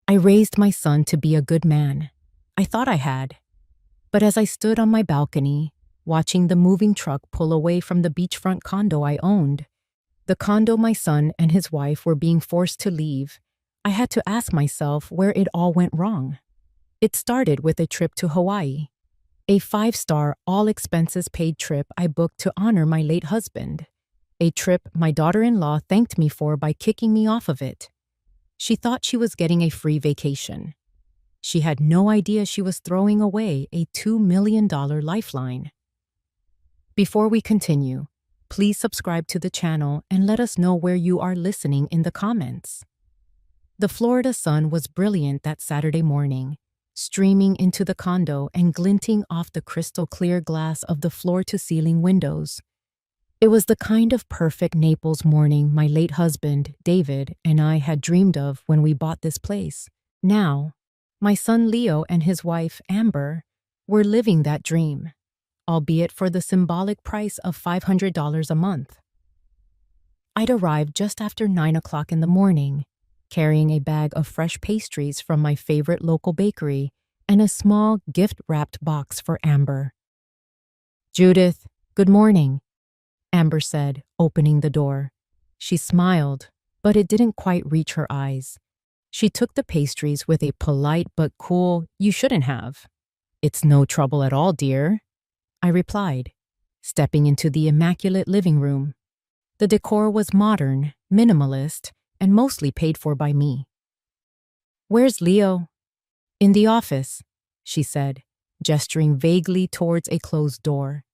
I raised my son to be a good man. I thought I had. But as I stood on my balcony, watching the moving truck pull away from the beachfront condo I owned, the condo my son and his wife were being forced to leave, I had to ask myself where it all went wrong. It started with a trip to Hawaii, a 5-star, all-expenses-paid trip I booked to honor my late husband, a trip my daughter-in-law thanked me for by kicking me off of it. She thought she was getting a free vacation. She had no idea she was throwing away a $2 million lifeline. Before we continue, please subscribe to the channel and let us know where you are listening in the comments. The Florida sun was brilliant that Saturday morning, streaming into the condo and glinting off the crystal-clear glass of the floor-to-ceiling windows. It was the kind of perfect Naples morning my late husband, David, and I had dreamed of when we bought this place. Now, my son Leo and his wife, Amber, were living that dream, albeit for the symbolic price of $500 a month. I'd arrived just after 9 o'clock in the morning, carrying a bag of fresh pastries from my favorite local bakery and a small gift-wrapped box for Amber. "Judith, good morning," Amber said, opening the door. She smiled, but it didn't quite reach her eyes. She took the pastries with a polite but cool, "You shouldn't have." "It's no trouble at all, dear," I replied, stepping into the immaculate living room. The decor was modern, minimalist, and mostly paid for by me. "Where's Leo?" "In the office," she said, gesturing vaguely towards a closed door.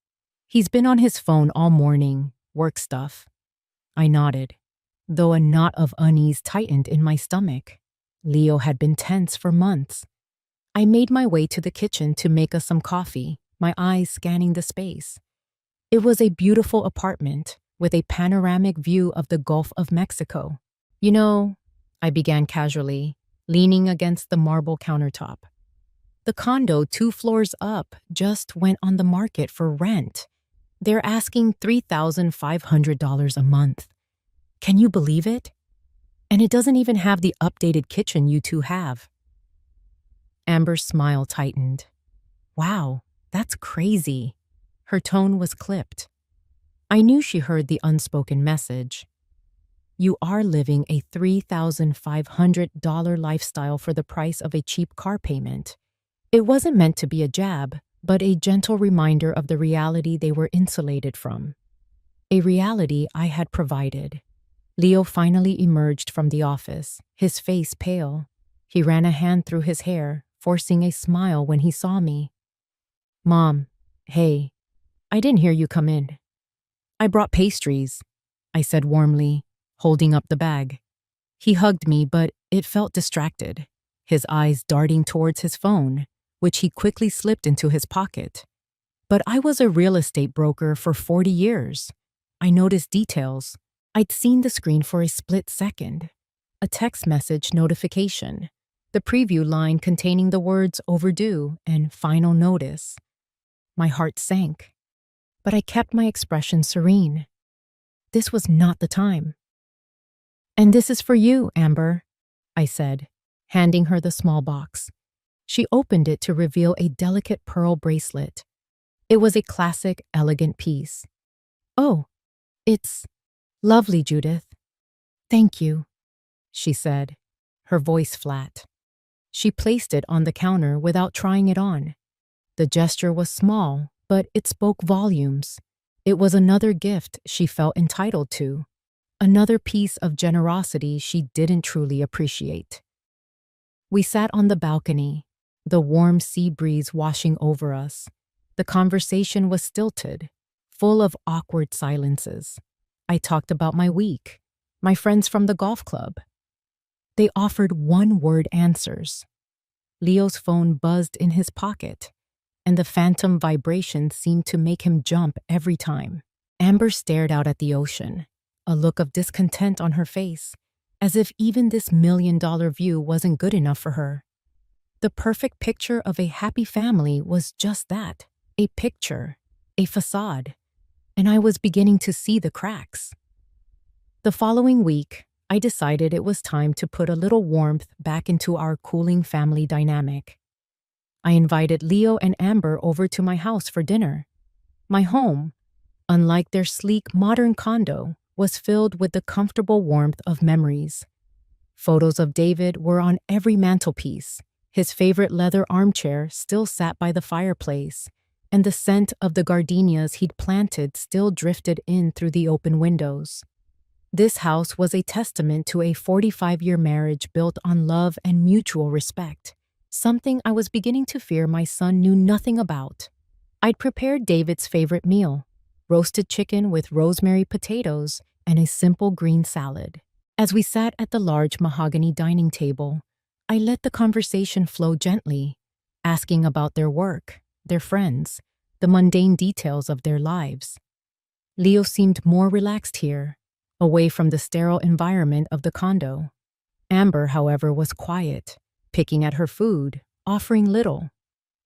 "He's been on his phone all morning, work stuff." I nodded, though a knot of unease tightened in my stomach. Leo had been tense for months. I made my way to the kitchen to make us some coffee, my eyes scanning the space. It was a beautiful apartment with a panoramic view of the Gulf of Mexico. "You know," I began casually, leaning against the marble countertop, "the condo 2 floors up just went on the market for rent. They're asking $3,500 a month. Can you believe it? And it doesn't even have the updated kitchen you two have." Amber's smile tightened. "Wow, that's crazy." Her tone was clipped. I knew she heard the unspoken message. You are living a $3,500 lifestyle for the price of a cheap car payment. It wasn't meant to be a jab, but a gentle reminder of the reality they were insulated from. A reality I had provided. Leo finally emerged from the office, his face pale. He ran a hand through his hair, forcing a smile when he saw me. "Mom, hey, I didn't hear you come in." "I brought pastries," I said warmly, holding up the bag. He hugged me, but it felt distracted, his eyes darting towards his phone, which he quickly slipped into his pocket. But I was a real estate broker for 40 years. I noticed details. I'd seen the screen for a split second. A text message notification. The preview line containing the words "overdue" and "final notice." My heart sank. But I kept my expression serene. This was not the time. "And this is for you, Amber," I said, handing her the small box. She opened it to reveal a delicate pearl bracelet. It was a classic, elegant piece. "Oh, it's lovely, Judith." "Thank you," she said, her voice flat. She placed it on the counter without trying it on. The gesture was small, but it spoke volumes. It was another gift she felt entitled to, another piece of generosity she didn't truly appreciate. We sat on the balcony, the warm sea breeze washing over us. The conversation was stilted, full of awkward silences. I talked about my week, my friends from the golf club. They offered one-word answers. Leo's phone buzzed in his pocket, and the phantom vibration seemed to make him jump every time. Amber stared out at the ocean, a look of discontent on her face, as if even this $1 million view wasn't good enough for her. The perfect picture of a happy family was just that, a picture, a facade, and I was beginning to see the cracks. The following week, I decided it was time to put a little warmth back into our cooling family dynamic. I invited Leo and Amber over to my house for dinner. My home, unlike their sleek modern condo, was filled with the comfortable warmth of memories. Photos of David were on every mantelpiece. His favorite leather armchair still sat by the fireplace, and the scent of the gardenias he'd planted still drifted in through the open windows. This house was a testament to a 45-year marriage built on love and mutual respect, something I was beginning to fear my son knew nothing about. I'd prepared David's favorite meal, roasted chicken with rosemary potatoes and a simple green salad. As we sat at the large mahogany dining table, I let the conversation flow gently, asking about their work, their friends, the mundane details of their lives. Leo seemed more relaxed here, away from the sterile environment of the condo. Amber, however, was quiet, picking at her food, offering little.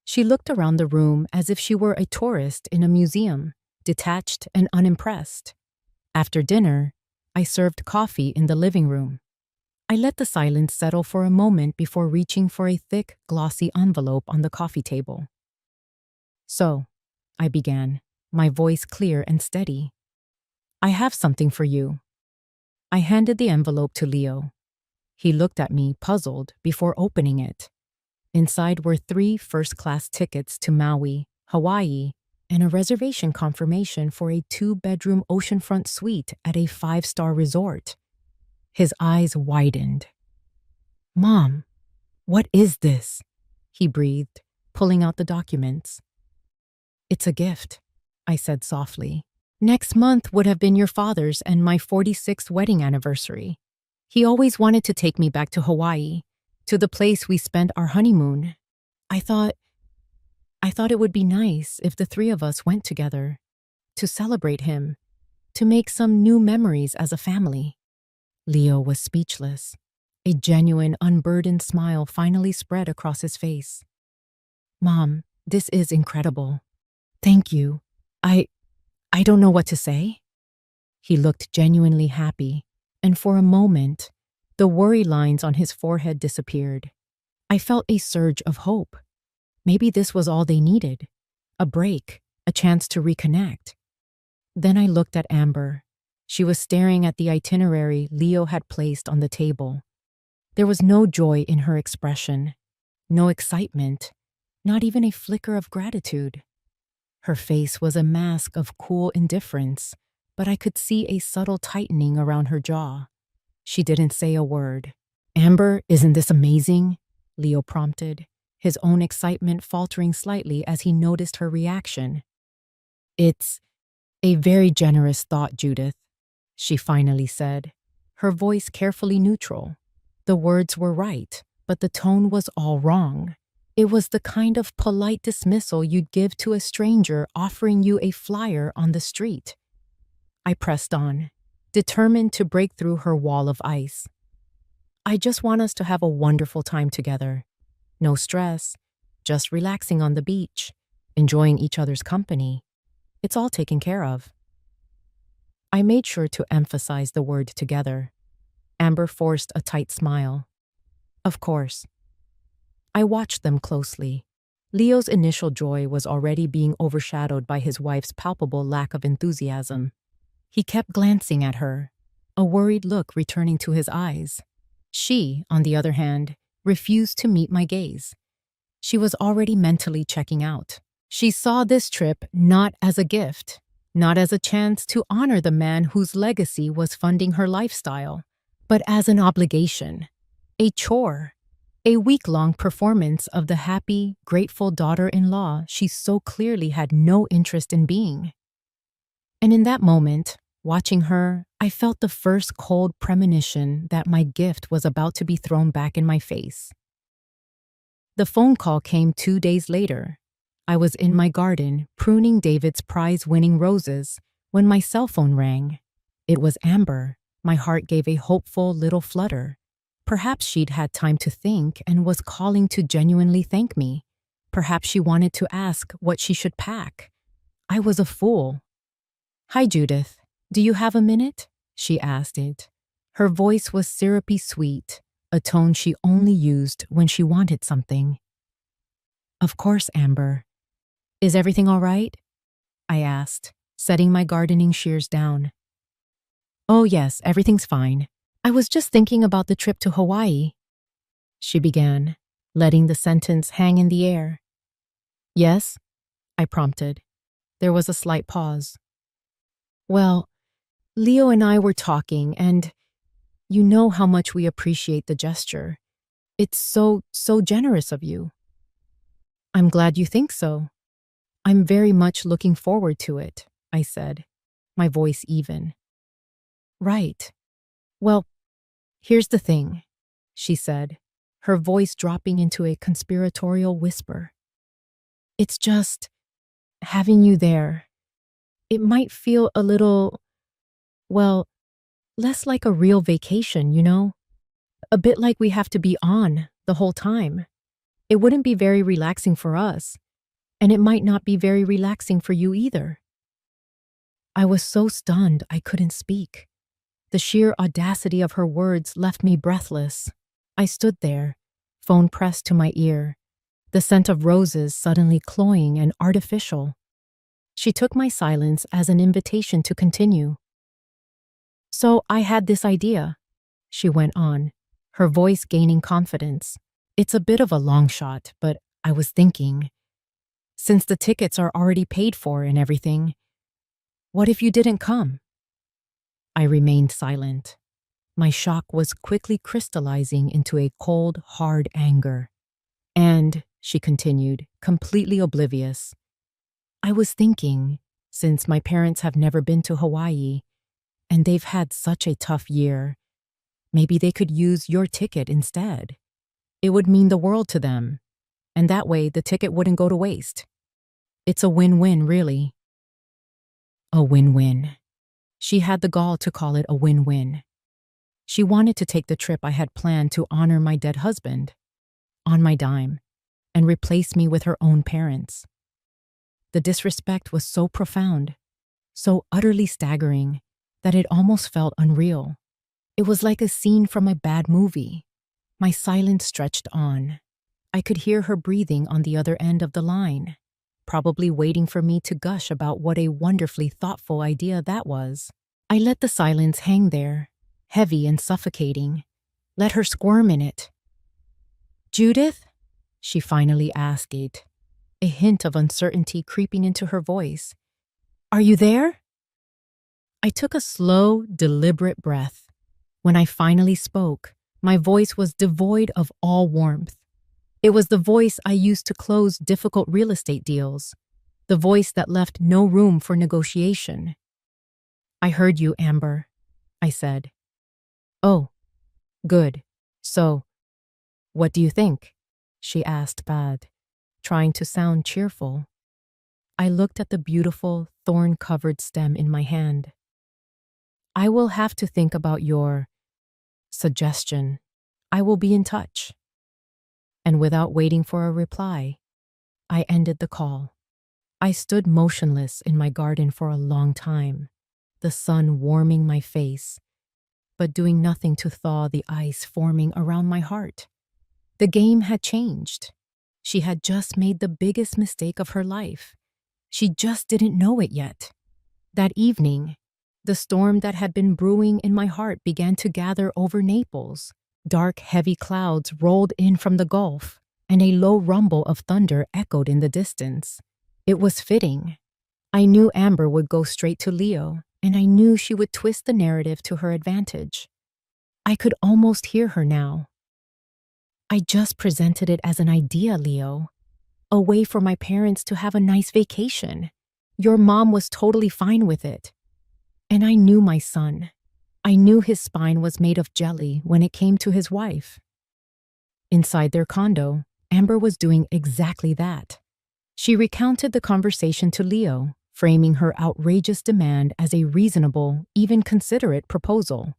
She looked around the room as if she were a tourist in a museum, detached and unimpressed. After dinner, I served coffee in the living room. I let the silence settle for a moment before reaching for a thick, glossy envelope on the coffee table. "So," I began, my voice clear and steady, "I have something for you." I handed the envelope to Leo. He looked at me, puzzled, before opening it. Inside were 3 first-class tickets to Maui, Hawaii, and a reservation confirmation for a 2-bedroom oceanfront suite at a 5-star resort. His eyes widened. "Mom, what is this?" he breathed, pulling out the documents. "It's a gift," I said softly. "Next month would have been your father's and my 46th wedding anniversary. He always wanted to take me back to Hawaii, to the place we spent our honeymoon. I thought it would be nice if the 3 of us went together, to celebrate him, to make some new memories as a family." Leo was speechless. A genuine, unburdened smile finally spread across his face. "Mom, this is incredible. Thank you. I don't know what to say." He looked genuinely happy, and for a moment, the worry lines on his forehead disappeared. I felt a surge of hope. Maybe this was all they needed. A break, a chance to reconnect. Then I looked at Amber. She was staring at the itinerary Leo had placed on the table. There was no joy in her expression, no excitement, not even a flicker of gratitude. Her face was a mask of cool indifference, but I could see a subtle tightening around her jaw. She didn't say a word. "Amber, isn't this amazing?" Leo prompted, his own excitement faltering slightly as he noticed her reaction. "It's a very generous thought, Judith," she finally said, her voice carefully neutral. The words were right, but the tone was all wrong. It was the kind of polite dismissal you'd give to a stranger offering you a flyer on the street. I pressed on, determined to break through her wall of ice. "I just want us to have a wonderful time together. No stress, just relaxing on the beach, enjoying each other's company. It's all taken care of." I made sure to emphasize the word together. Amber forced a tight smile. "Of course." I watched them closely. Leo's initial joy was already being overshadowed by his wife's palpable lack of enthusiasm. He kept glancing at her, a worried look returning to his eyes. She, on the other hand, refused to meet my gaze. She was already mentally checking out. She saw this trip not as a gift, not as a chance to honor the man whose legacy was funding her lifestyle, but as an obligation, a chore, a week-long performance of the happy, grateful daughter-in-law she so clearly had no interest in being. And in that moment, watching her, I felt the first cold premonition that my gift was about to be thrown back in my face. The phone call came 2 days later. I was in my garden, pruning David's prize-winning roses, when my cell phone rang. It was Amber. My heart gave a hopeful little flutter. Perhaps she'd had time to think and was calling to genuinely thank me. Perhaps she wanted to ask what she should pack. I was a fool. "Hi, Judith. Do you have a minute?" she asked it, Her voice was syrupy sweet, a tone she only used when she wanted something. Of course, Amber. Is everything all right? I asked, setting my gardening shears down. Oh yes, everything's fine. I was just thinking about the trip to Hawaii, she began, letting the sentence hang in the air. Yes? I prompted. There was a slight pause. Well, Leo and I were talking, and you know how much we appreciate the gesture. It's so generous of you. I'm glad you think so. I'm very much looking forward to it, I said, my voice even. Right. Well, here's the thing, she said, her voice dropping into a conspiratorial whisper. It's just having you there. It might feel a little, well, less like a real vacation, you know? A bit like we have to be on the whole time. It wouldn't be very relaxing for us, and it might not be very relaxing for you either. I was so stunned I couldn't speak. The sheer audacity of her words left me breathless. I stood there, phone pressed to my ear, the scent of roses suddenly cloying and artificial. She took my silence as an invitation to continue. So I had this idea, she went on, her voice gaining confidence. It's a bit of a long shot, but I was thinking, since the tickets are already paid for and everything, what if you didn't come? I remained silent. My shock was quickly crystallizing into a cold, hard anger. And, she continued, completely oblivious, I was thinking, since my parents have never been to Hawaii, and they've had such a tough year, maybe they could use your ticket instead. It would mean the world to them, and that way the ticket wouldn't go to waste. It's a win-win, really. A win-win. She had the gall to call it a win-win. She wanted to take the trip I had planned to honor my dead husband, on my dime, and replace me with her own parents. The disrespect was so profound, so utterly staggering, that it almost felt unreal. It was like a scene from a bad movie. My silence stretched on. I could hear her breathing on the other end of the line, probably waiting for me to gush about what a wonderfully thoughtful idea that was. I let the silence hang there, heavy and suffocating. Let her squirm in it. Judith? She finally asked, a hint of uncertainty creeping into her voice. Are you there? I took a slow, deliberate breath. When I finally spoke, my voice was devoid of all warmth. It was the voice I used to close difficult real estate deals, the voice that left no room for negotiation. I heard you, Amber, I said. Oh, good. So, what do you think? She asked bad, trying to sound cheerful. I looked at the beautiful, thorn-covered stem in my hand. I will have to think about your suggestion. I will be in touch. And without waiting for a reply, I ended the call. I stood motionless in my garden for a long time, the sun warming my face, but doing nothing to thaw the ice forming around my heart. The game had changed. She had just made the biggest mistake of her life. She just didn't know it yet. That evening, the storm that had been brewing in my heart began to gather over Naples. Dark, heavy clouds rolled in from the Gulf, and a low rumble of thunder echoed in the distance. It was fitting. I knew Amber would go straight to Leo, and I knew she would twist the narrative to her advantage. I could almost hear her now. I just presented it as an idea, Leo. A way for my parents to have a nice vacation. Your mom was totally fine with it. And I knew my son. I knew his spine was made of jelly when it came to his wife. Inside their condo, Amber was doing exactly that. She recounted the conversation to Leo, framing her outrageous demand as a reasonable, even considerate proposal.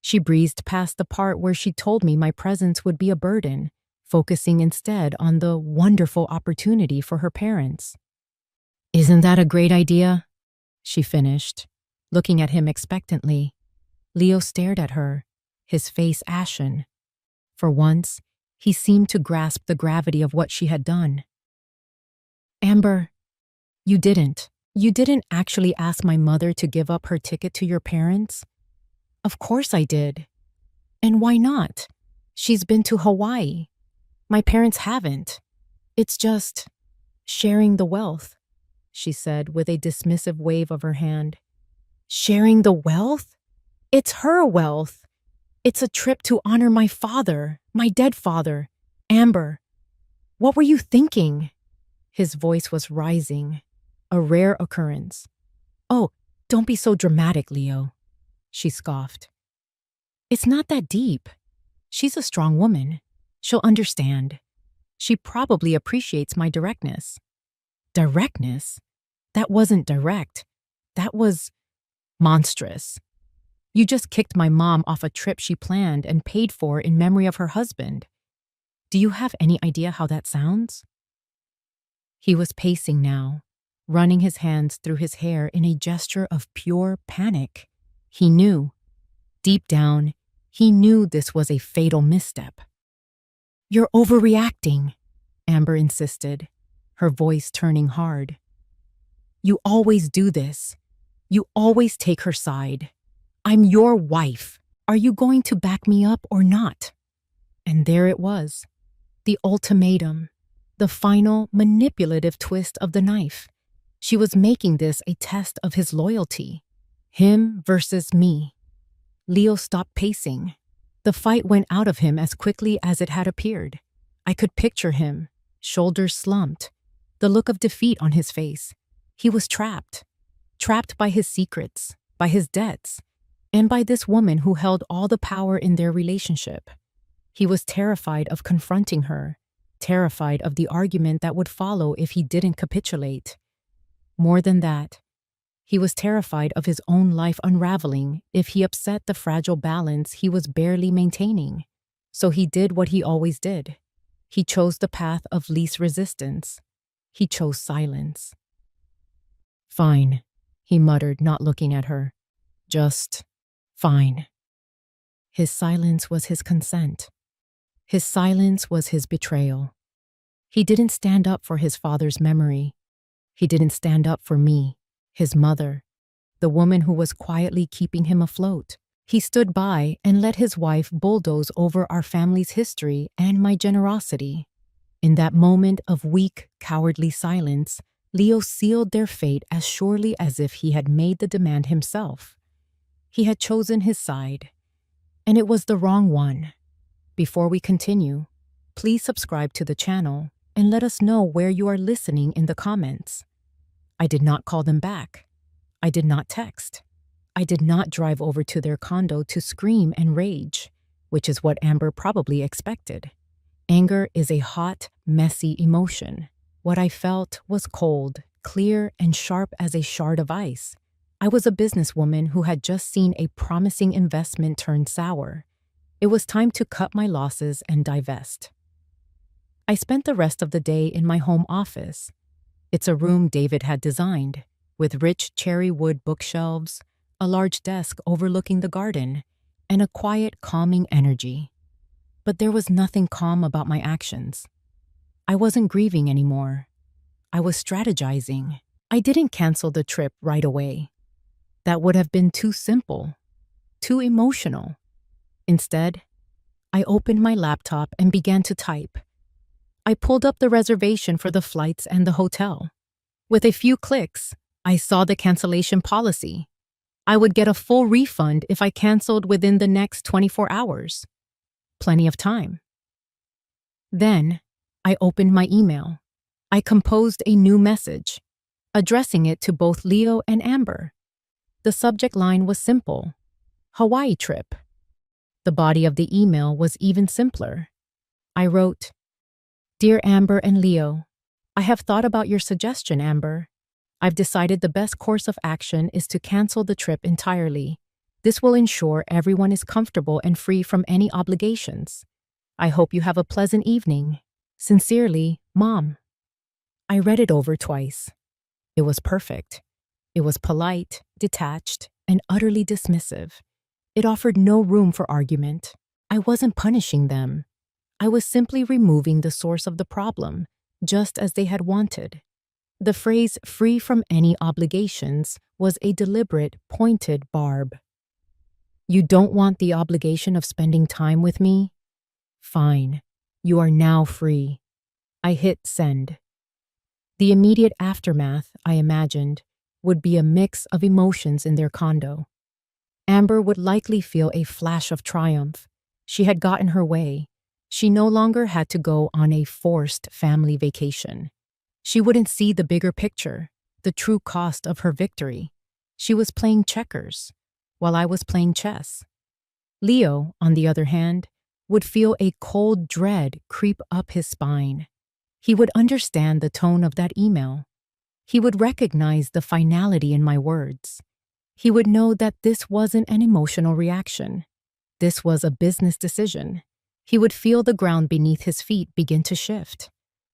She breezed past the part where she told me my presence would be a burden, focusing instead on the wonderful opportunity for her parents. Isn't that a great idea? She finished, looking at him expectantly. Leo stared at her, his face ashen. For once, he seemed to grasp the gravity of what she had done. Amber, you didn't. You didn't actually ask my mother to give up her ticket to your parents? Of course I did. And why not? She's been to Hawaii. My parents haven't. It's just sharing the wealth, she said with a dismissive wave of her hand. Sharing the wealth? It's her wealth. It's a trip to honor my father, my dead father. Amber, what were you thinking? His voice was rising, a rare occurrence. Oh, don't be so dramatic, Leo, she scoffed. It's not that deep. She's a strong woman. She'll understand. She probably appreciates my directness. Directness? That wasn't direct. That was monstrous. You just kicked my mom off a trip she planned and paid for in memory of her husband. Do you have any idea how that sounds? He was pacing now, running his hands through his hair in a gesture of pure panic. He knew. Deep down, he knew this was a fatal misstep. You're overreacting, Amber insisted, her voice turning hard. You always do this. You always take her side. I'm your wife. Are you going to back me up or not? And there it was, the ultimatum, the final manipulative twist of the knife. She was making this a test of his loyalty. Him versus me. Leo stopped pacing. The fight went out of him as quickly as it had appeared. I could picture him, shoulders slumped, the look of defeat on his face. He was trapped. Trapped by his secrets, by his debts, and by this woman who held all the power in their relationship. He was terrified of confronting her, terrified of the argument that would follow if he didn't capitulate. More than that, he was terrified of his own life unraveling if he upset the fragile balance he was barely maintaining. So he did what he always did. He chose the path of least resistance. He chose silence. Fine, he muttered, not looking at her. Just fine. His silence was his consent. His silence was his betrayal. He didn't stand up for his father's memory. He didn't stand up for me, his mother, the woman who was quietly keeping him afloat. He stood by and let his wife bulldoze over our family's history and my generosity. In that moment of weak, cowardly silence, Leo sealed their fate as surely as if he had made the demand himself. He had chosen his side, and it was the wrong one. Before we continue, please subscribe to the channel and let us know where you are listening in the comments. I did not call them back. I did not text. I did not drive over to their condo to scream and rage, which is what Amber probably expected. Anger is a hot, messy emotion. What I felt was cold, clear, and sharp as a shard of ice. I was a businesswoman who had just seen a promising investment turn sour. It was time to cut my losses and divest. I spent the rest of the day in my home office. It's a room David had designed, with rich cherry wood bookshelves, a large desk overlooking the garden, and a quiet, calming energy. But there was nothing calm about my actions. I wasn't grieving anymore. I was strategizing. I didn't cancel the trip right away. That would have been too simple, too emotional. Instead, I opened my laptop and began to type. I pulled up the reservation for the flights and the hotel. With a few clicks, I saw the cancellation policy. I would get a full refund if I canceled within the next 24 hours. Plenty of time. Then, I opened my email. I composed a new message, addressing it to both Leo and Amber. The subject line was simple: Hawaii trip. The body of the email was even simpler. I wrote, Dear Amber and Leo, I have thought about your suggestion, Amber. I've decided the best course of action is to cancel the trip entirely. This will ensure everyone is comfortable and free from any obligations. I hope you have a pleasant evening. Sincerely, Mom. I read it over twice. It was perfect. It was polite, detached, and utterly dismissive. It offered no room for argument. I wasn't punishing them. I was simply removing the source of the problem, just as they had wanted. The phrase free from any obligations was a deliberate, pointed barb. You don't want the obligation of spending time with me? Fine. You are now free. I hit send. The immediate aftermath, I imagined, would be a mix of emotions in their condo. Amber would likely feel a flash of triumph. She had gotten her way. She no longer had to go on a forced family vacation. She wouldn't see the bigger picture, the true cost of her victory. She was playing checkers, while I was playing chess. Leo, on the other hand, would feel a cold dread creep up his spine. He would understand the tone of that email. He would recognize the finality in my words. He would know that this wasn't an emotional reaction. This was a business decision. He would feel the ground beneath his feet begin to shift.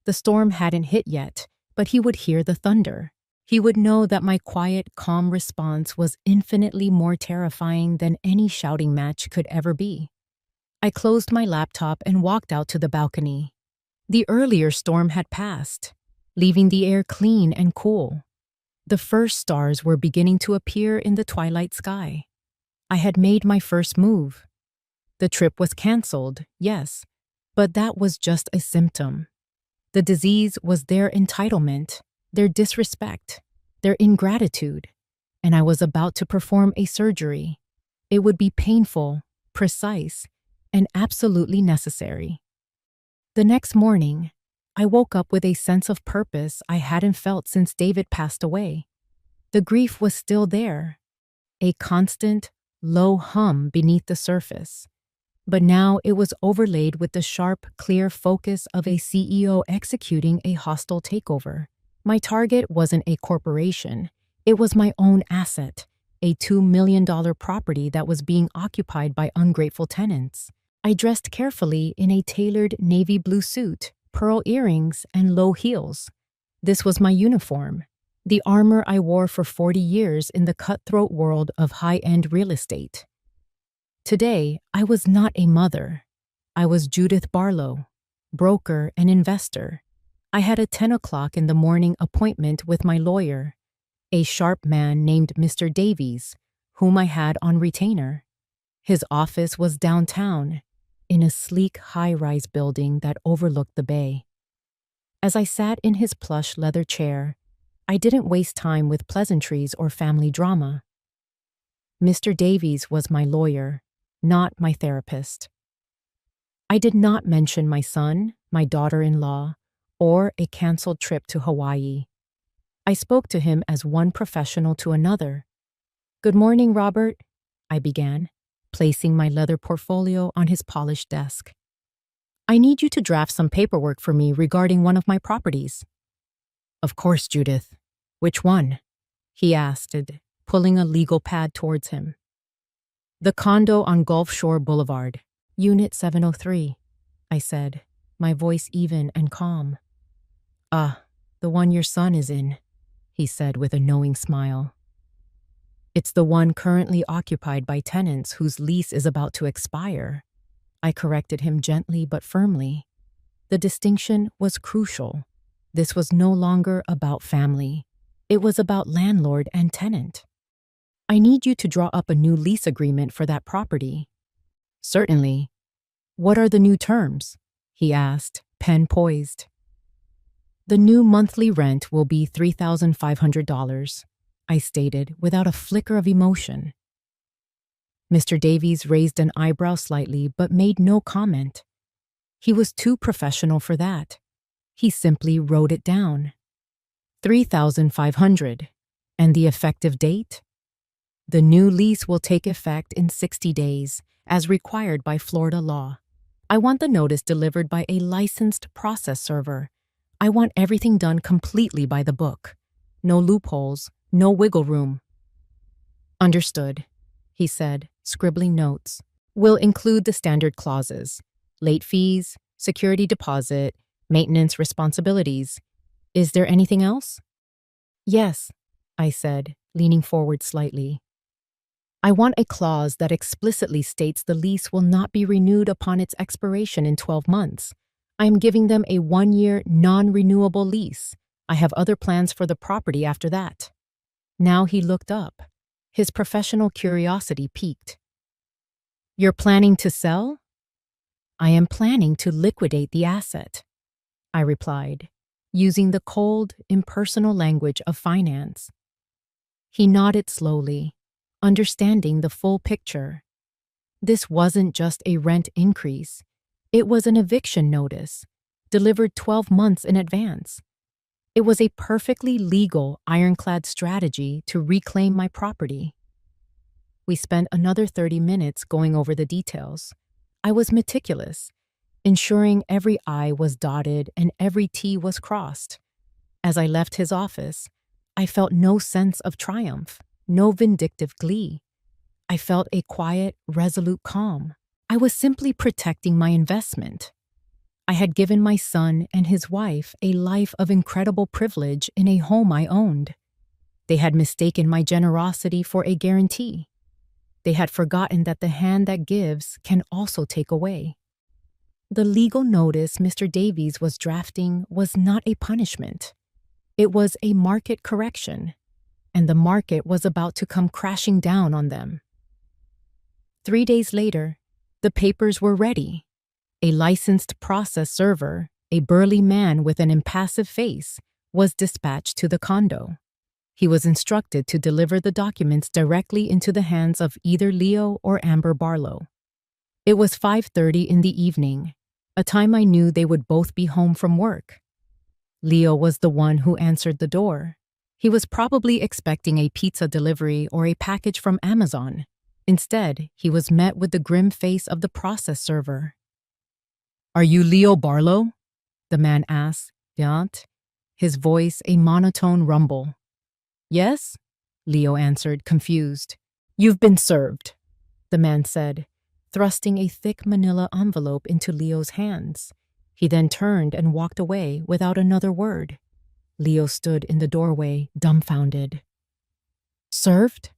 The storm hadn't hit yet, but he would hear the thunder. He would know that my quiet, calm response was infinitely more terrifying than any shouting match could ever be. I closed my laptop and walked out to the balcony. The earlier storm had passed, leaving the air clean and cool. The first stars were beginning to appear in the twilight sky. I had made my first move. The trip was canceled, yes, but that was just a symptom. The disease was their entitlement, their disrespect, their ingratitude, and I was about to perform a surgery. It would be painful, precise, and absolutely necessary. The next morning, I woke up with a sense of purpose I hadn't felt since David passed away. The grief was still there, a constant, low hum beneath the surface. But now it was overlaid with the sharp, clear focus of a CEO executing a hostile takeover. My target wasn't a corporation. It was my own asset, a $2 million property that was being occupied by ungrateful tenants. I dressed carefully in a tailored navy blue suit, pearl earrings, and low heels. This was my uniform, the armor I wore for 40 years in the cutthroat world of high-end real estate. Today, I was not a mother. I was Judith Barlow, broker and investor. I had a 10 o'clock in the morning appointment with my lawyer, a sharp man named Mr. Davies, whom I had on retainer. His office was downtown, in a sleek high-rise building that overlooked the bay. As I sat in his plush leather chair, I didn't waste time with pleasantries or family drama. Mr. Davies was my lawyer, not my therapist. I did not mention my son, my daughter-in-law, or a canceled trip to Hawaii. I spoke to him as one professional to another. "Good morning, Robert," I began, placing my leather portfolio on his polished desk. "I need you to draft some paperwork for me regarding one of my properties." "Of course, Judith. Which one?" he asked, pulling a legal pad towards him. "The condo on Gulf Shore Boulevard, Unit 703, I said, my voice even and calm. "Ah, the one your son is in," he said with a knowing smile. "It's the one currently occupied by tenants whose lease is about to expire," I corrected him gently but firmly. The distinction was crucial. This was no longer about family. It was about landlord and tenant. "I need you to draw up a new lease agreement for that property." "Certainly. What are the new terms?" he asked, pen poised. "The new monthly rent will be $3,500, I stated without a flicker of emotion. Mr. Davies raised an eyebrow slightly but made no comment. He was too professional for that. He simply wrote it down. $3,500. And the effective date? "The new lease will take effect in 60 days, as required by Florida law. I want the notice delivered by a licensed process server. I want everything done completely by the book. No loopholes, no wiggle room." "Understood," he said, scribbling notes. "We'll include the standard clauses: late fees, security deposit, maintenance responsibilities. Is there anything else?" "Yes," I said, leaning forward slightly. I want a clause that explicitly states the lease will not be renewed upon its expiration in 12 months. I am giving them a 1-year non-renewable lease. I have other plans for the property after that." Now he looked up. His professional curiosity piqued. "You're planning to sell?" "I am planning to liquidate the asset," I replied, using the cold, impersonal language of finance. He nodded slowly, understanding the full picture. This wasn't just a rent increase. It was an eviction notice, delivered 12 months in advance. It was a perfectly legal, ironclad strategy to reclaim my property. We spent another 30 minutes going over the details. I was meticulous, ensuring every I was dotted and every T was crossed. As I left his office, I felt no sense of triumph, no vindictive glee. I felt a quiet, resolute calm. I was simply protecting my investment. I had given my son and his wife a life of incredible privilege in a home I owned. They had mistaken my generosity for a guarantee. They had forgotten that the hand that gives can also take away. The legal notice Mr. Davies was drafting was not a punishment. It was a market correction, and the market was about to come crashing down on them. 3 days later, the papers were ready. A licensed process server, a burly man with an impassive face, was dispatched to the condo. He was instructed to deliver the documents directly into the hands of either Leo or Amber Barlow. It was 5:30 in the evening, a time I knew they would both be home from work. Leo was the one who answered the door. He was probably expecting a pizza delivery or a package from Amazon. Instead, he was met with the grim face of the process server. "Are you Leo Barlow?" the man asked, his voice a monotone rumble. "Yes," Leo answered, confused. "You've been served," the man said, thrusting a thick manila envelope into Leo's hands. He then turned and walked away without another word. Leo stood in the doorway, dumbfounded. "Served?"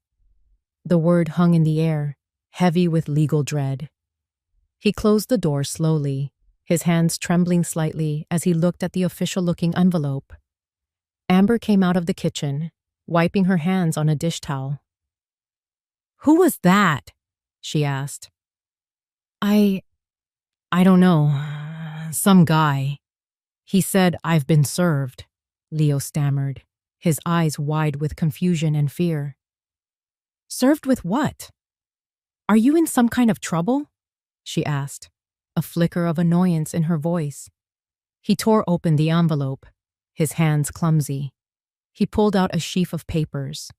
The word hung in the air, heavy with legal dread. He closed the door slowly, his hands trembling slightly as he looked at the official-looking envelope. Amber came out of the kitchen, wiping her hands on a dish towel. "Who was that?" she asked. I don't know. Some guy. He said I've been served," Leo stammered, his eyes wide with confusion and fear. "Served with what? Are you in some kind of trouble?" she asked, a flicker of annoyance in her voice. He tore open the envelope, his hands clumsy. He pulled out a sheaf of papers.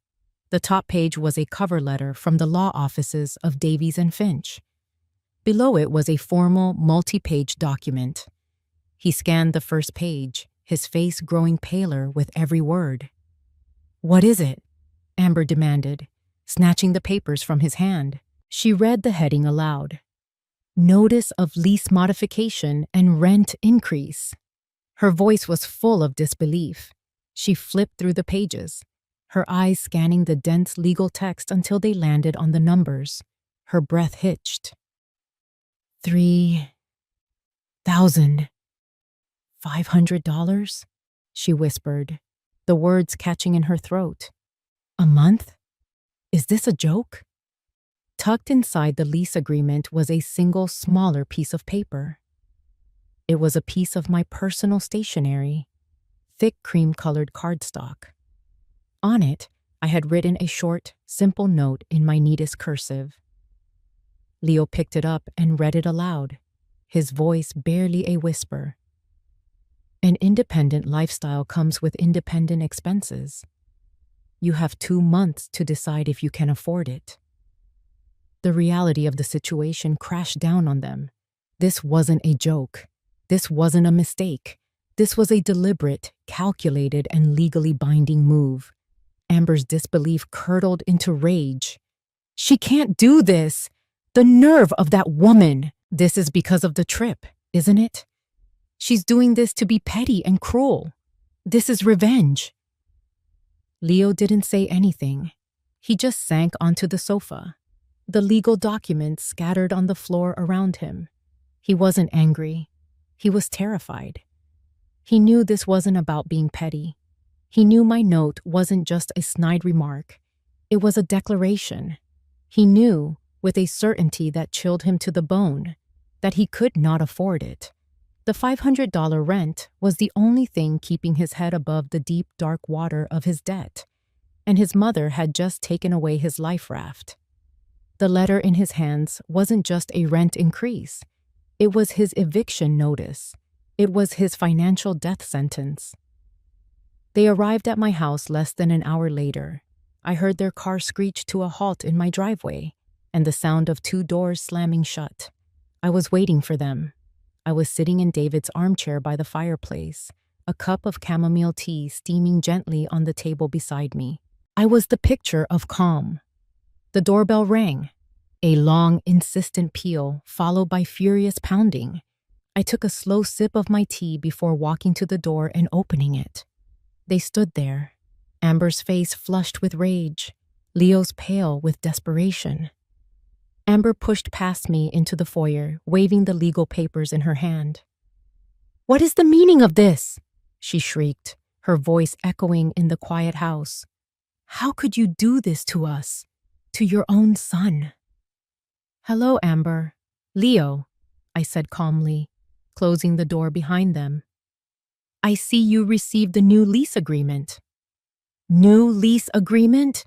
The top page was a cover letter from the law offices of Davies and Finch. Below it was a formal, multi-page document. He scanned the first page, his face growing paler with every word. "What is it?" Amber demanded, snatching the papers from his hand. She read the heading aloud. "Notice of lease modification and rent increase." Her voice was full of disbelief. She flipped through the pages, her eyes scanning the dense legal text until they landed on the numbers. Her breath hitched. $3,500, she whispered, the words catching in her throat. "A month? Is this a joke?" Tucked inside the lease agreement was a single smaller piece of paper. It was a piece of my personal stationery, thick cream-colored cardstock. On it, I had written a short, simple note in my neatest cursive. Leo picked it up and read it aloud, his voice barely a whisper. "An independent lifestyle comes with independent expenses. You have 2 months to decide if you can afford it." The reality of the situation crashed down on them. This wasn't a joke. This wasn't a mistake. This was a deliberate, calculated, and legally binding move. Amber's disbelief curdled into rage. "She can't do this! The nerve of that woman! This is because of the trip, isn't it? She's doing this to be petty and cruel. This is revenge." Leo didn't say anything. He just sank onto the sofa, the legal documents scattered on the floor around him. He wasn't angry. He was terrified. He knew this wasn't about being petty. He knew my note wasn't just a snide remark. It was a declaration. He knew, with a certainty that chilled him to the bone, that he could not afford it. The $500 rent was the only thing keeping his head above the deep, dark water of his debt, and his mother had just taken away his life raft. The letter in his hands wasn't just a rent increase. It was his eviction notice. It was his financial death sentence. They arrived at my house less than an hour later. I heard their car screech to a halt in my driveway, and the sound of 2 doors slamming shut. I was waiting for them. I was sitting in David's armchair by the fireplace, a cup of chamomile tea steaming gently on the table beside me. I was the picture of calm. The doorbell rang, a long, insistent peal followed by furious pounding. I took a slow sip of my tea before walking to the door and opening it. They stood there, Amber's face flushed with rage, Leo's pale with desperation. Amber pushed past me into the foyer, waving the legal papers in her hand. "What is the meaning of this?" she shrieked, her voice echoing in the quiet house. "How could you do this to us? To your own son?" "Hello, Amber." "Leo," I said calmly, closing the door behind them. "I see you received the new lease agreement." "New lease agreement?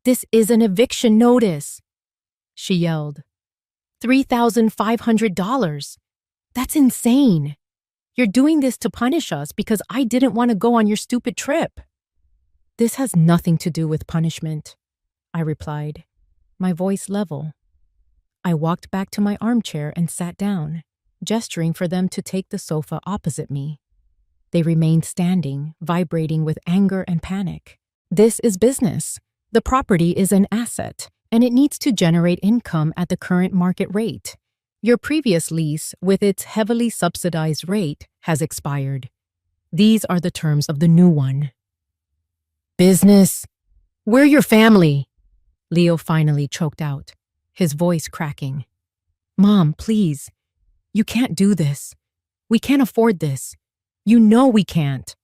This is an eviction notice," she yelled. $3,500. That's insane. You're doing this to punish us because I didn't want to go on your stupid trip. "This has nothing to do with punishment," I replied, my voice level. I walked back to my armchair and sat down, gesturing for them to take the sofa opposite me. They remained standing, vibrating with anger and panic. "This is business. The property is an asset, and it needs to generate income at the current market rate. Your previous lease, with its heavily subsidized rate, has expired. These are the terms of the new one." "Business? We're your family," Leo finally choked out, his voice cracking. "Mom, please. You can't do this. We can't afford this. You know we can't."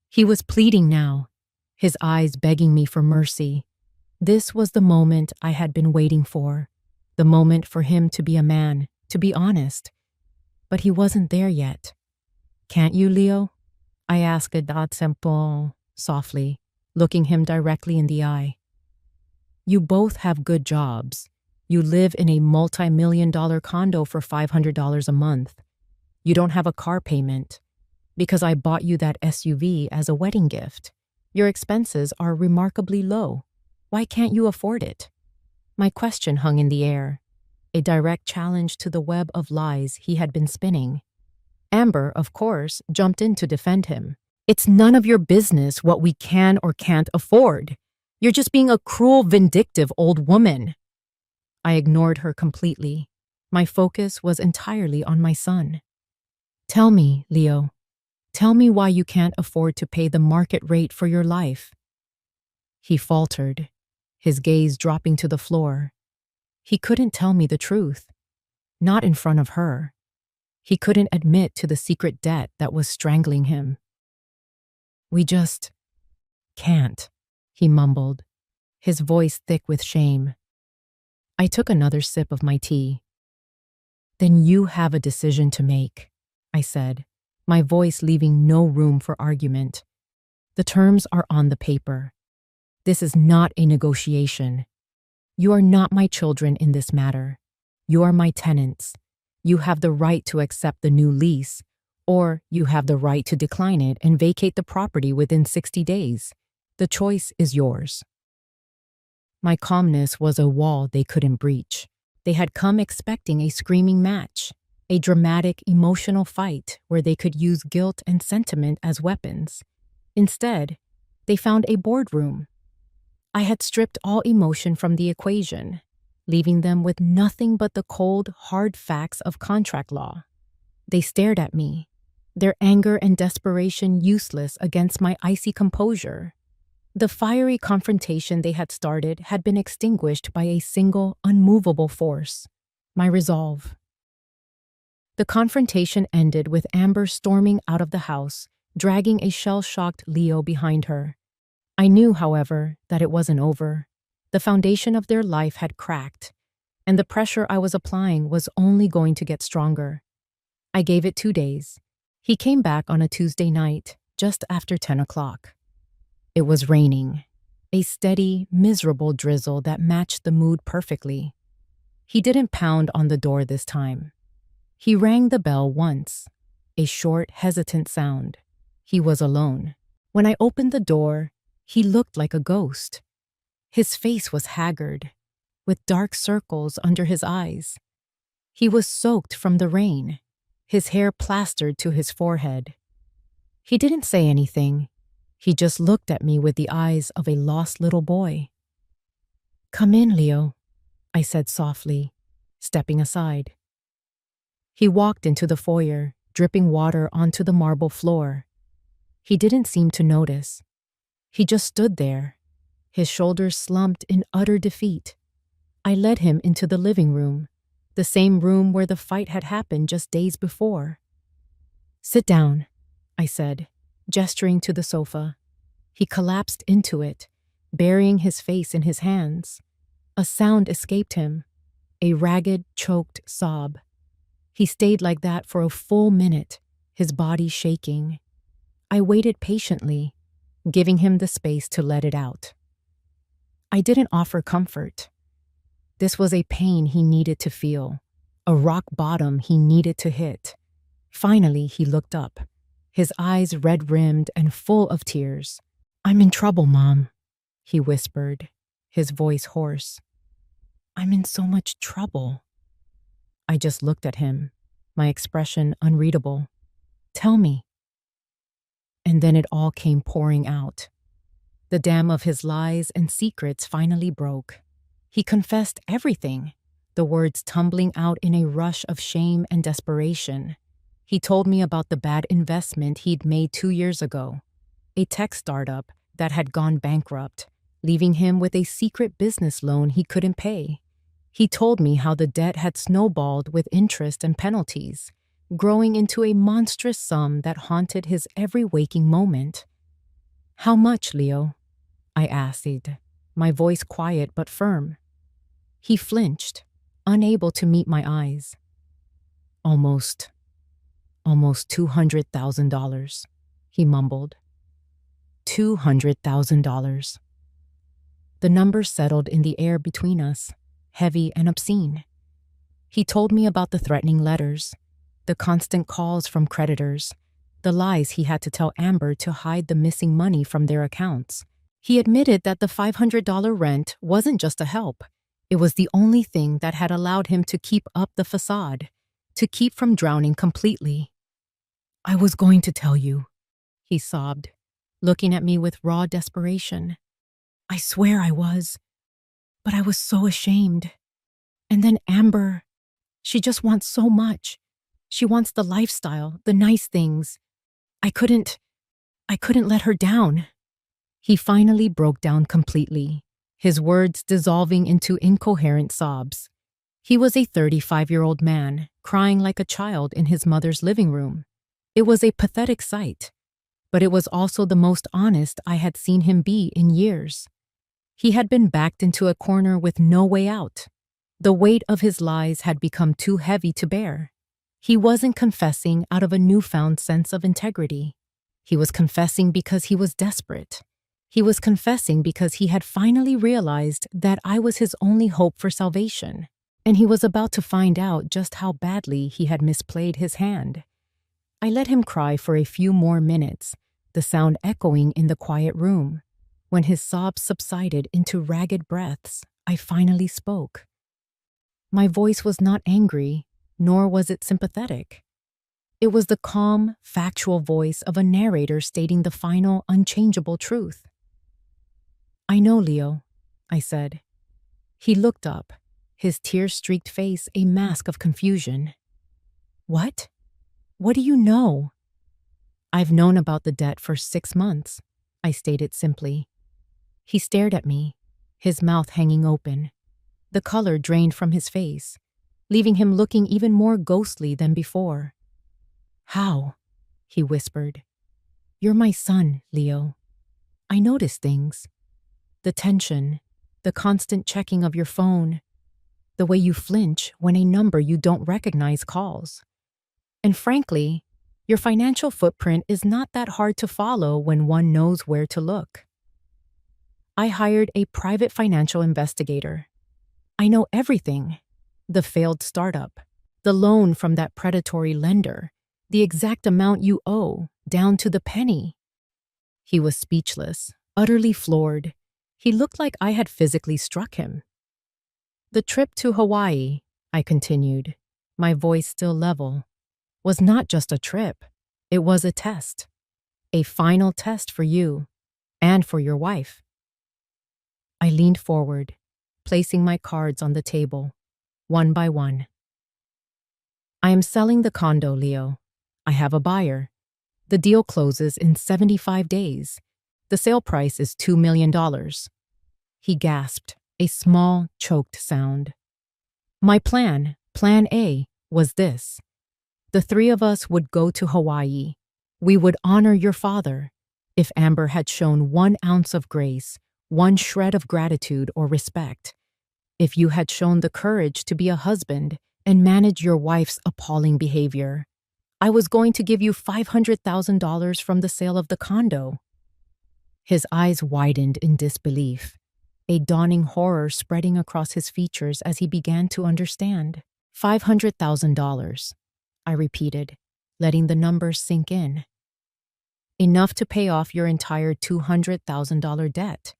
He was pleading now, his eyes begging me for mercy. This was the moment I had been waiting for, the moment for him to be a man, to be honest. But he wasn't there yet. "Can't you, Leo?" I asked simple, softly, looking him directly in the eye. "You both have good jobs. You live in a multi-million-dollar condo for $500 a month. You don't have a car payment. Because I bought you that SUV as a wedding gift. Your expenses are remarkably low. Why can't you afford it?" My question hung in the air, a direct challenge to the web of lies he had been spinning. Amber, of course, jumped in to defend him. "It's none of your business what we can or can't afford. You're just being a cruel, vindictive old woman." I ignored her completely. My focus was entirely on my son. "Tell me, Leo. Tell me why you can't afford to pay the market rate for your life." He faltered, his gaze dropping to the floor. He couldn't tell me the truth. Not in front of her. He couldn't admit to the secret debt that was strangling him. "We just can't," he mumbled, his voice thick with shame. I took another sip of my tea. "Then you have a decision to make," I said, my voice leaving no room for argument. "The terms are on the paper. This is not a negotiation. You are not my children in this matter. You are my tenants. You have the right to accept the new lease, or you have the right to decline it and vacate the property within 60 days. The choice is yours." My calmness was a wall they couldn't breach. They had come expecting a screaming match, a dramatic, emotional fight where they could use guilt and sentiment as weapons. Instead, they found a boardroom. I had stripped all emotion from the equation, leaving them with nothing but the cold, hard facts of contract law. They stared at me, their anger and desperation useless against my icy composure. The fiery confrontation they had started had been extinguished by a single, unmovable force: my resolve. The confrontation ended with Amber storming out of the house, dragging a shell-shocked Leo behind her. I knew, however, that it wasn't over. The foundation of their life had cracked, and the pressure I was applying was only going to get stronger. I gave it 2 days. He came back on a Tuesday night, just after 10 o'clock. It was raining, a steady, miserable drizzle that matched the mood perfectly. He didn't pound on the door this time. He rang the bell once, a short, hesitant sound. He was alone. When I opened the door, he looked like a ghost. His face was haggard, with dark circles under his eyes. He was soaked from the rain, his hair plastered to his forehead. He didn't say anything. He just looked at me with the eyes of a lost little boy. "Come in, Leo," I said softly, stepping aside. He walked into the foyer, dripping water onto the marble floor. He didn't seem to notice. He just stood there, his shoulders slumped in utter defeat. I led him into the living room, the same room where the fight had happened just days before. "Sit down," I said, gesturing to the sofa. He collapsed into it, burying his face in his hands. A sound escaped him, a ragged, choked sob. He stayed like that for a full minute, his body shaking. I waited patiently, giving him the space to let it out. I didn't offer comfort. This was a pain he needed to feel, a rock bottom he needed to hit. Finally, he looked up, his eyes red-rimmed and full of tears. "I'm in trouble, Mom," he whispered, his voice hoarse. "I'm in so much trouble." I just looked at him, my expression unreadable. "Tell me." And then it all came pouring out. The dam of his lies and secrets finally broke. He confessed everything, the words tumbling out in a rush of shame and desperation. He told me about the bad investment he'd made 2 years ago, a tech startup that had gone bankrupt, leaving him with a secret business loan he couldn't pay. He told me how the debt had snowballed with interest and penalties, growing into a monstrous sum that haunted his every waking moment. "How much, Leo?" I asked, my voice quiet but firm. He flinched, unable to meet my eyes. Almost $200,000, he mumbled. $200,000. The number settled in the air between us, heavy and obscene. He told me about the threatening letters, the constant calls from creditors, the lies he had to tell Amber to hide the missing money from their accounts. He admitted that the $500 rent wasn't just a help. It was the only thing that had allowed him to keep up the facade, to keep from drowning completely. "I was going to tell you," he sobbed, looking at me with raw desperation. "I swear I was, but I was so ashamed. And then Amber, she just wants so much. She wants the lifestyle, the nice things. I couldn't let her down." He finally broke down completely, his words dissolving into incoherent sobs. He was a 35-year-old man, crying like a child in his mother's living room. It was a pathetic sight, but it was also the most honest I had seen him be in years. He had been backed into a corner with no way out. The weight of his lies had become too heavy to bear. He wasn't confessing out of a newfound sense of integrity. He was confessing because he was desperate. He was confessing because he had finally realized that I was his only hope for salvation, and he was about to find out just how badly he had misplayed his hand. I let him cry for a few more minutes, the sound echoing in the quiet room. When his sobs subsided into ragged breaths, I finally spoke. My voice was not angry, nor was it sympathetic. It was the calm, factual voice of a narrator stating the final, unchangeable truth. "I know, Leo," I said. He looked up, his tear-streaked face a mask of confusion. "What? What do you know?" "I've known about the debt for 6 months," I stated simply. He stared at me, his mouth hanging open. The color drained from his face, leaving him looking even more ghostly than before. "How?" he whispered. "You're my son, Leo. I notice things. The tension, the constant checking of your phone, the way you flinch when a number you don't recognize calls. And frankly, your financial footprint is not that hard to follow when one knows where to look. I hired a private financial investigator. I know everything. The failed startup, the loan from that predatory lender, the exact amount you owe, down to the penny." He was speechless, utterly floored. He looked like I had physically struck him. "The trip to Hawaii," I continued, my voice still level, "was not just a trip. It was a test. A final test for you and for your wife." I leaned forward, placing my cards on the table, one by one. "I am selling the condo, Leo. I have a buyer. The deal closes in 75 days. The sale price is $2 million. He gasped, a small, choked sound. "My plan, Plan A, was this. The three of us would go to Hawaii. We would honor your father. If Amber had shown 1 ounce of grace, 1 shred of gratitude or respect, if you had shown the courage to be a husband and manage your wife's appalling behavior, I was going to give you $500,000 from the sale of the condo." His eyes widened in disbelief, a dawning horror spreading across his features as he began to understand. $500,000, I repeated, letting the numbers sink in. "Enough to pay off your entire $200,000 debt.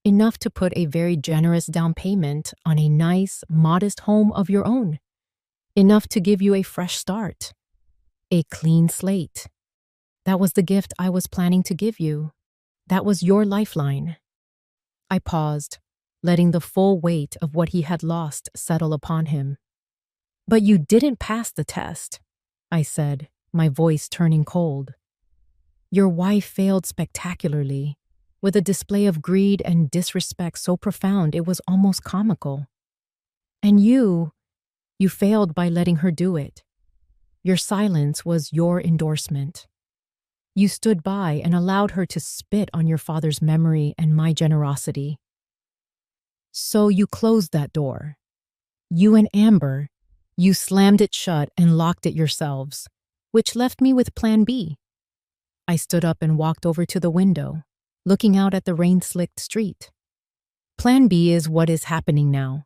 Enough to put a very generous down payment on a nice, modest home of your own. Enough to give you a fresh start. A clean slate. That was the gift I was planning to give you. That was your lifeline." I paused, letting the full weight of what he had lost settle upon him. "But you didn't pass the test," I said, my voice turning cold. "Your wife failed spectacularly, with a display of greed and disrespect so profound it was almost comical. And you failed by letting her do it. Your silence was your endorsement. You stood by and allowed her to spit on your father's memory and my generosity. So you closed that door. You and Amber, you slammed it shut and locked it yourselves, which left me with Plan B." I stood up and walked over to the window, looking out at the rain-slicked street. "Plan B is what is happening now.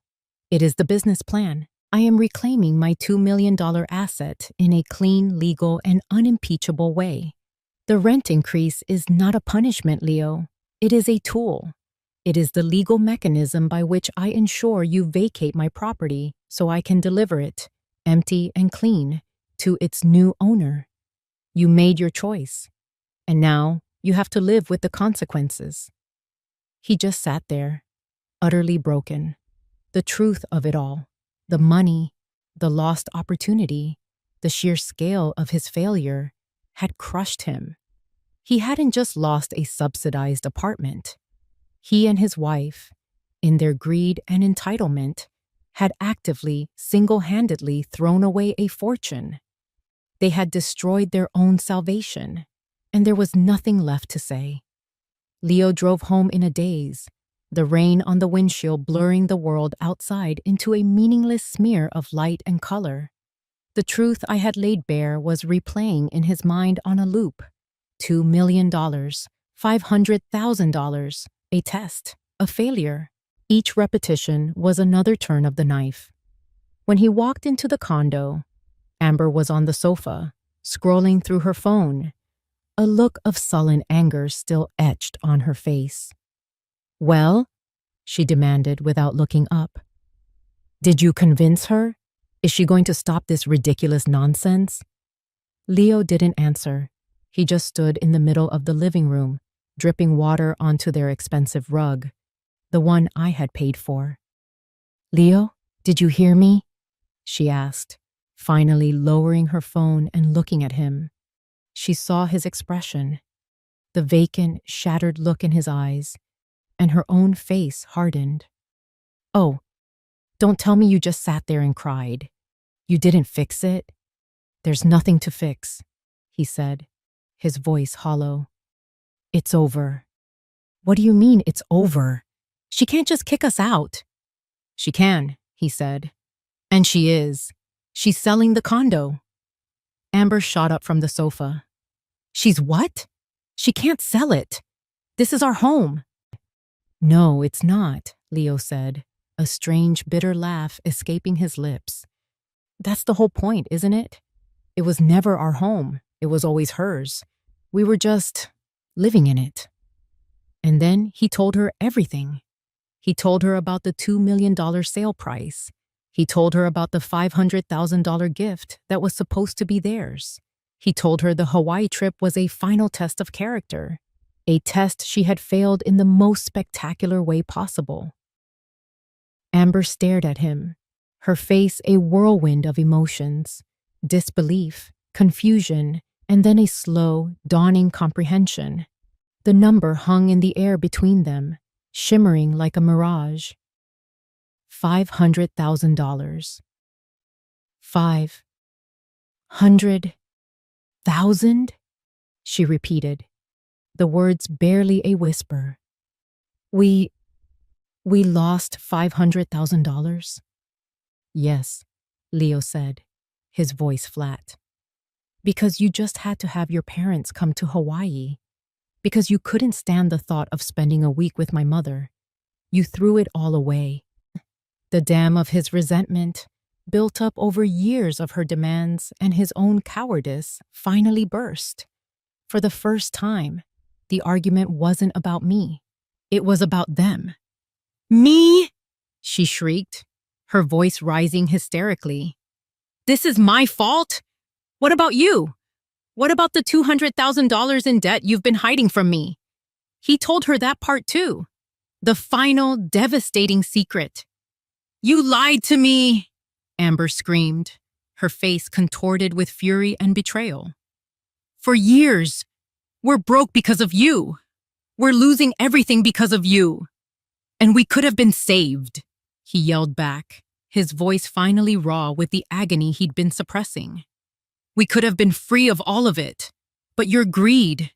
It is the business plan. I am reclaiming my $2 million asset in a clean, legal, and unimpeachable way. The rent increase is not a punishment, Leo. It is a tool. It is the legal mechanism by which I ensure you vacate my property so I can deliver it, empty and clean, to its new owner. You made your choice, and now you have to live with the consequences." He just sat there, utterly broken. The truth of it all, the money, the lost opportunity, the sheer scale of his failure, had crushed him. He hadn't just lost a subsidized apartment. He and his wife, in their greed and entitlement, had actively, single-handedly thrown away a fortune. They had destroyed their own salvation, and there was nothing left to say. Leo drove home in a daze, the rain on the windshield blurring the world outside into a meaningless smear of light and color. The truth I had laid bare was replaying in his mind on a loop. $2 million, $500,000, a test, a failure. Each repetition was another turn of the knife. When he walked into the condo, Amber was on the sofa, scrolling through her phone, a look of sullen anger still etched on her face. "Well?" she demanded without looking up. "Did you convince her? Is she going to stop this ridiculous nonsense?" Leo didn't answer. He just stood in the middle of the living room, dripping water onto their expensive rug, the one I had paid for. "Leo, did you hear me?" she asked, finally lowering her phone and looking at him. She saw his expression, the vacant, shattered look in his eyes, and her own face hardened. "Oh, don't tell me you just sat there and cried. You didn't fix it?" "There's nothing to fix," he said, his voice hollow. "It's over." "What do you mean it's over? She can't just kick us out." "She can," he said. "And she is. She's selling the condo." Amber shot up from the sofa. "She's what? She can't sell it. This is our home." "No, it's not," Leo said, a strange, bitter laugh escaping his lips. "That's the whole point, isn't it? It was never our home. It was always hers. We were just living in it." And then he told her everything. He told her about the $2 million sale price. He told her about the $500,000 gift that was supposed to be theirs. He told her the Hawaii trip was a final test of character, a test she had failed in the most spectacular way possible. Amber stared at him, her face a whirlwind of emotions, disbelief, confusion, and then a slow, dawning comprehension. The number hung in the air between them, shimmering like a mirage. $500,000. 500,000? She repeated, the words barely a whisper. We lost $500,000? Yes, Leo said, his voice flat. Because you just had to have your parents come to Hawaii. Because you couldn't stand the thought of spending a week with my mother. You threw it all away. The dam of his resentment, built up over years of her demands and his own cowardice, finally burst. For the first time, the argument wasn't about me. It was about them. "Me?" she shrieked, her voice rising hysterically. "This is my fault? What about you? What about the $200,000 in debt you've been hiding from me?" He told her that part too. The final, devastating secret. "You lied to me!" Amber screamed, her face contorted with fury and betrayal. "For years, we're broke because of you. We're losing everything because of you. And we could have been saved," he yelled back, his voice finally raw with the agony he'd been suppressing. "We could have been free of all of it. But your greed,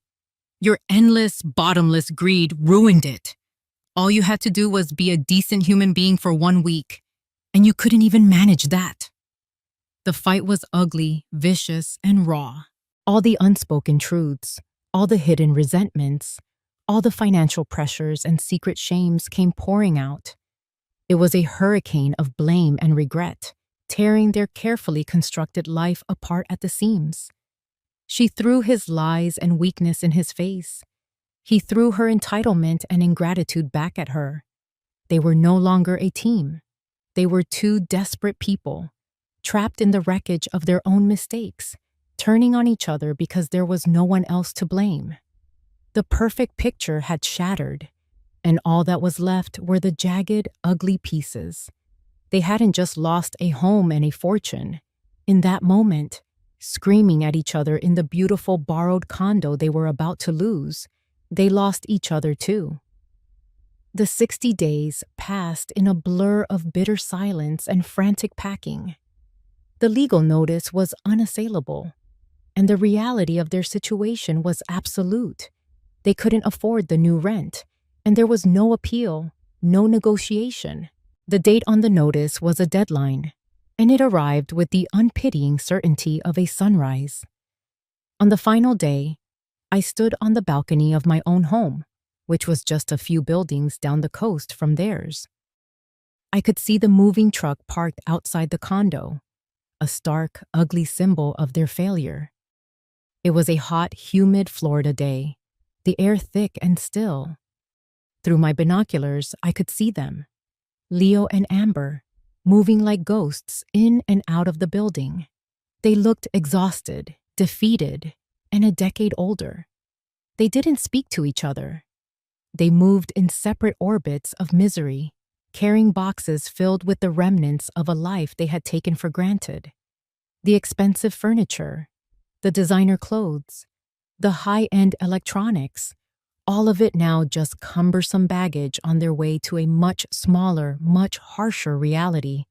your endless, bottomless greed ruined it. All you had to do was be a decent human being for 1 week, and you couldn't even manage that." The fight was ugly, vicious, and raw. All the unspoken truths, all the hidden resentments, all the financial pressures and secret shames came pouring out. It was a hurricane of blame and regret, tearing their carefully constructed life apart at the seams. She threw his lies and weakness in his face. He threw her entitlement and ingratitude back at her. They were no longer a team. They were two desperate people, trapped in the wreckage of their own mistakes, turning on each other because there was no one else to blame. The perfect picture had shattered, and all that was left were the jagged, ugly pieces. They hadn't just lost a home and a fortune. In that moment, screaming at each other in the beautiful borrowed condo they were about to lose, they lost each other too. The 60 days passed in a blur of bitter silence and frantic packing. The legal notice was unassailable, and the reality of their situation was absolute. They couldn't afford the new rent, and there was no appeal, no negotiation. The date on the notice was a deadline, and it arrived with the unpitying certainty of a sunrise. On the final day, I stood on the balcony of my own home, which was just a few buildings down the coast from theirs. I could see the moving truck parked outside the condo, a stark, ugly symbol of their failure. It was a hot, humid Florida day, the air thick and still. Through my binoculars, I could see them, Leo and Amber, moving like ghosts in and out of the building. They looked exhausted, defeated, and a decade older. They didn't speak to each other. They moved in separate orbits of misery, carrying boxes filled with the remnants of a life they had taken for granted. The expensive furniture, the designer clothes, the high-end electronics, all of it now just cumbersome baggage on their way to a much smaller, much harsher reality.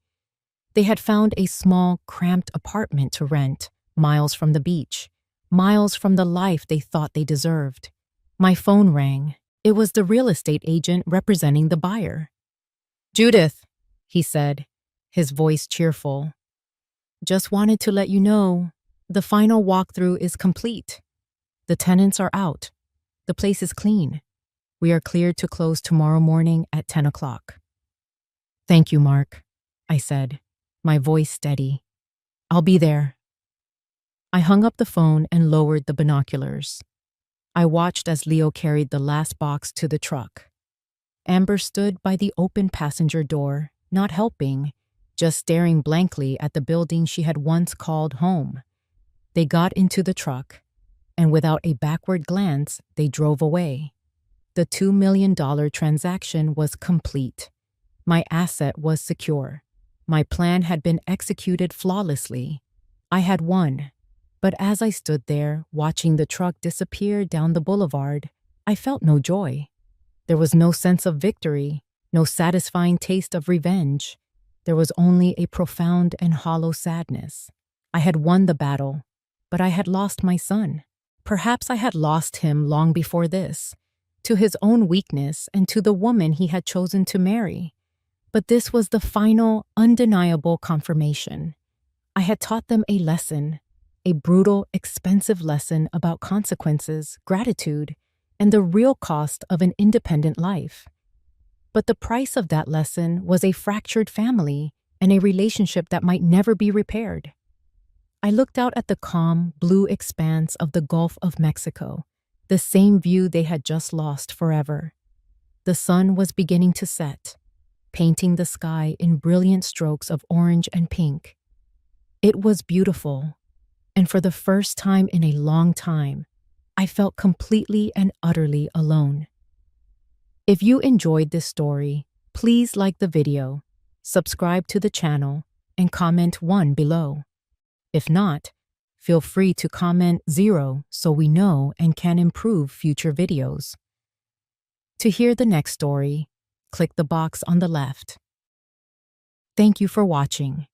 They had found a small, cramped apartment to rent, miles from the beach, miles from the life they thought they deserved. My phone rang. It was the real estate agent representing the buyer. "Judith," he said, his voice cheerful. "Just wanted to let you know, the final walkthrough is complete. The tenants are out. The place is clean. We are cleared to close tomorrow morning at 10 o'clock. "Thank you, Mark," I said, my voice steady. "I'll be there." I hung up the phone and lowered the binoculars. I watched as Leo carried the last box to the truck. Amber stood by the open passenger door, not helping, just staring blankly at the building she had once called home. They got into the truck, and without a backward glance, they drove away. The $2 million transaction was complete. My asset was secure. My plan had been executed flawlessly. I had won. But as I stood there, watching the truck disappear down the boulevard, I felt no joy. There was no sense of victory, no satisfying taste of revenge. There was only a profound and hollow sadness. I had won the battle, but I had lost my son. Perhaps I had lost him long before this, to his own weakness and to the woman he had chosen to marry. But this was the final, undeniable confirmation. I had taught them a lesson, a brutal, expensive lesson about consequences, gratitude, and the real cost of an independent life. But the price of that lesson was a fractured family and a relationship that might never be repaired. I looked out at the calm, blue expanse of the Gulf of Mexico, the same view they had just lost forever. The sun was beginning to set, painting the sky in brilliant strokes of orange and pink. It was beautiful, and for the first time in a long time, I felt completely and utterly alone. If you enjoyed this story, please like the video, subscribe to the channel, and comment 1 below. If not, feel free to comment 0 so we know and can improve future videos. To hear the next story, click the box on the left. Thank you for watching.